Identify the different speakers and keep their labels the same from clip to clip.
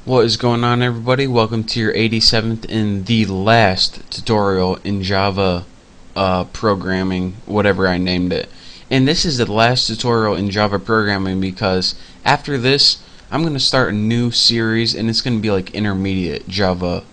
Speaker 1: What is going on, everybody? Welcome to your 87th and the last tutorial in Java programming, whatever I named it. And this is the last tutorial in Java programming because after this I'm going to start a new series, and it's going to be like intermediate Java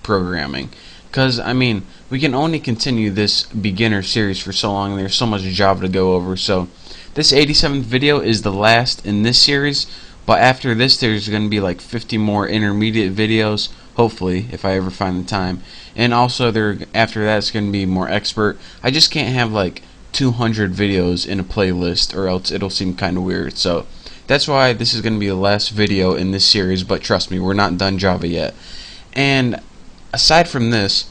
Speaker 1: programming. Because, I mean, we can only continue this beginner series for so long, and there's so much Java to go over. So this 87th video is the last in this series. But after this, there's going to be like 50 more intermediate videos, hopefully, if I ever find the time. And also, after that, it's going to be more expert. I just can't have like 200 videos in a playlist, or else it'll seem kind of weird. So that's why this is going to be the last video in this series. But trust me, we're not done Java yet. And aside from this,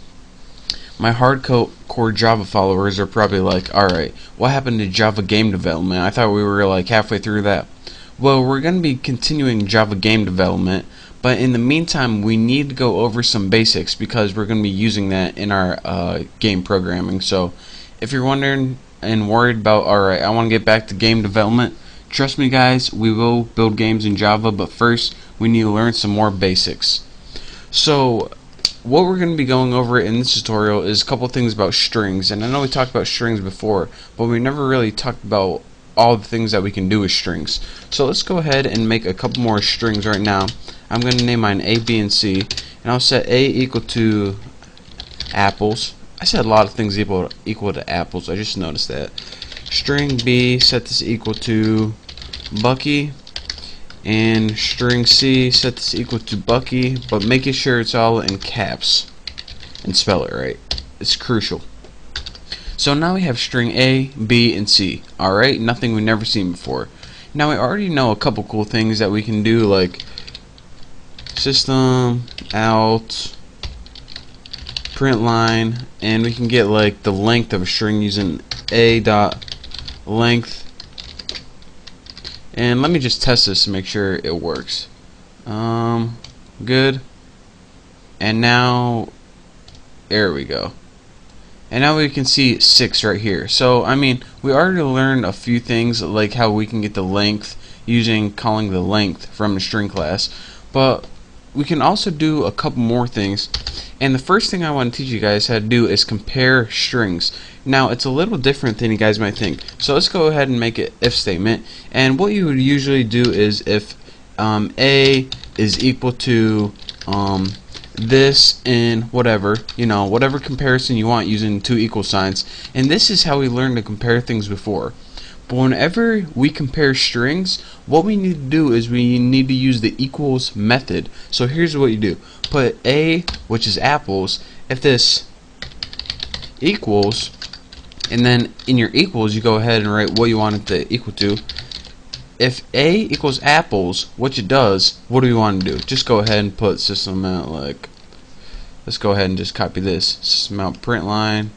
Speaker 1: my hardcore Java followers are probably like, alright, what happened to Java game development? I thought we were like halfway through that. Well, we're going to be continuing Java game development, but in the meantime we need to go over some basics because we're going to be using that in our game programming. So if you're wondering and worried about, alright, I want to get back to game development, trust me guys, we will build games in Java, but first we need to learn some more basics. So what we're going to be going over in this tutorial is a couple things about strings. And I know we talked about strings before, but we never really talked about all the things that we can do with strings. So let's go ahead and make a couple more strings right now. I'm going to name mine A, B, and C, and I'll set A equal to apples. I said a lot of things equal to apples. I just noticed that. String B, set this equal to Bucky, and string C, set this equal to Bucky, but making sure it's all in caps and spell it right. It's crucial. So now we have string A, B, and C. Alright, nothing we've never seen before. Now we already know a couple cool things that we can do, like system out print line, and we can get like the length of a string using a dot length. And let me just test this to make sure it works. Good. And now there we go. And now we can see 6 right here. So, I mean, we already learned a few things, like how we can get the length using calling the length from the string class. But we can also do a couple more things. And the first thing I want to teach you guys how to do is compare strings. Now, it's a little different than you guys might think. So let's go ahead and make an if statement. And what you would usually do is if A is equal to this in whatever, whatever comparison you want using two equal signs. And this is how we learned to compare things before. But whenever we compare strings, what we need to do is we need to use the equals method. So here's what you do. Put A, which is apples, if this equals, and then in your equals you go ahead and write what you want it to equal to. If A equals apples, which it does, what do we want to do? Just go ahead and put system out, like, let's go ahead and just copy this. System out print line.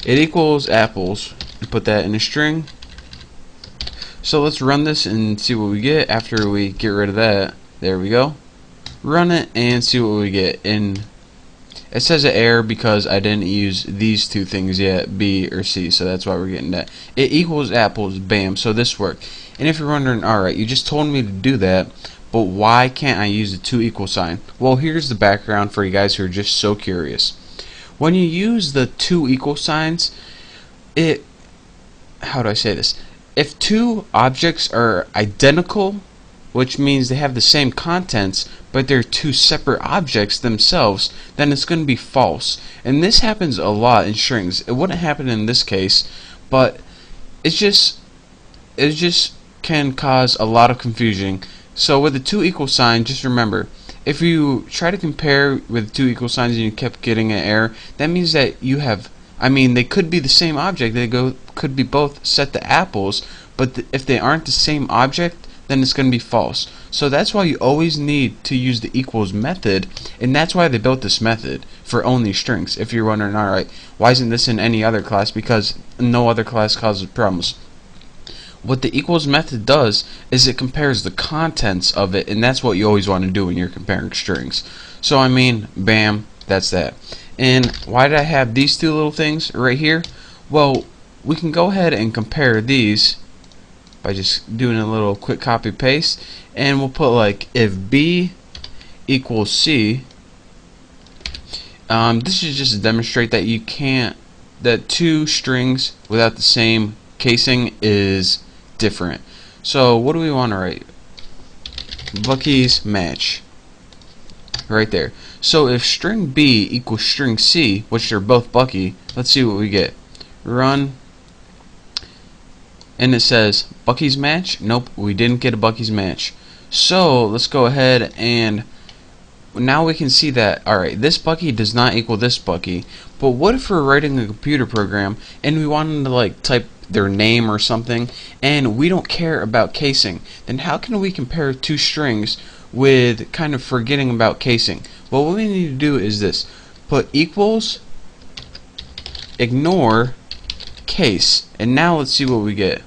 Speaker 1: It equals apples. Put that in a string. So let's run this and see what we get after we get rid of that. There we go. Run it and see what we get. And it says an error because I didn't use these two things yet, B or C, so that's why we're getting that. It equals apples, bam, so this worked. And if you're wondering, alright, you just told me to do that, but why can't I use the two equal sign? Well, here's the background for you guys who are just so curious. When you use the two equal signs, how do I say this? If two objects are identical, which means they have the same contents, but they're two separate objects themselves, then it's going to be false. And this happens a lot in strings. It wouldn't happen in this case, but it just can cause a lot of confusion. So with the two equal sign, just remember, if you try to compare with two equal signs and you kept getting an error, that means that you have, they could be the same object, could be both set to apples, but if they aren't the same object, then it's going to be false. So that's why you always need to use the equals method, and that's why they built this method for only strings. If you're wondering, alright, why isn't this in any other class? Because no other class causes problems. What the equals method does is it compares the contents of it, and that's what you always want to do when you're comparing strings. So bam, that's that. And why did I have these two little things right here? Well, we can go ahead and compare these by just doing a little quick copy paste, and we'll put like if B equals C. This is just to demonstrate that you can't, that two strings without the same casing is different. So what do we want to write? Bucky's match. Right there. So if string B equals string C, which they're both Bucky, let's see what we get. Run, and it says Bucky's match. Nope, we didn't get a Bucky's match. So let's go ahead, and now we can see that, alright, this Bucky does not equal this Bucky. But what if we're writing a computer program and we wanted to like type their name or something, and we don't care about casing? Then how can we compare two strings with kind of forgetting about casing? Well, what we need to do is this: put equals, ignore, case, and now let's see what we get.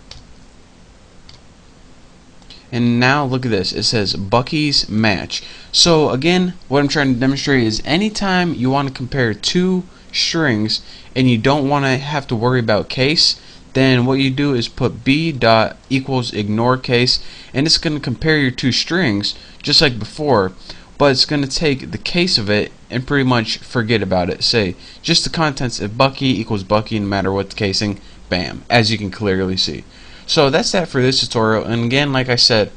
Speaker 1: And now look at this, it says Bucky's match. So again, what I'm trying to demonstrate is anytime you want to compare two strings and you don't want to have to worry about case, then what you do is put B dot equals ignore case, and it's going to compare your two strings just like before, but it's going to take the case of it and pretty much forget about it. Say just the contents of Bucky equals Bucky no matter what the casing, bam, as you can clearly see. So that's that for this tutorial, and again, like I said,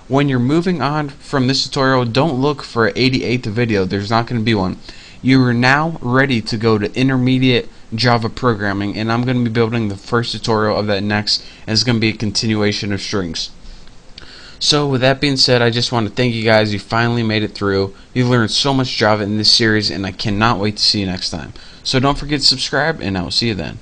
Speaker 1: when you're moving on from this tutorial, don't look for an 88th video. There's not going to be one. You are now ready to go to intermediate Java programming, and I'm going to be building the first tutorial of that next, and it's going to be a continuation of strings. So with that being said, I just want to thank you guys. You finally made it through. You learned so much Java in this series, and I cannot wait to see you next time. So don't forget to subscribe, and I will see you then.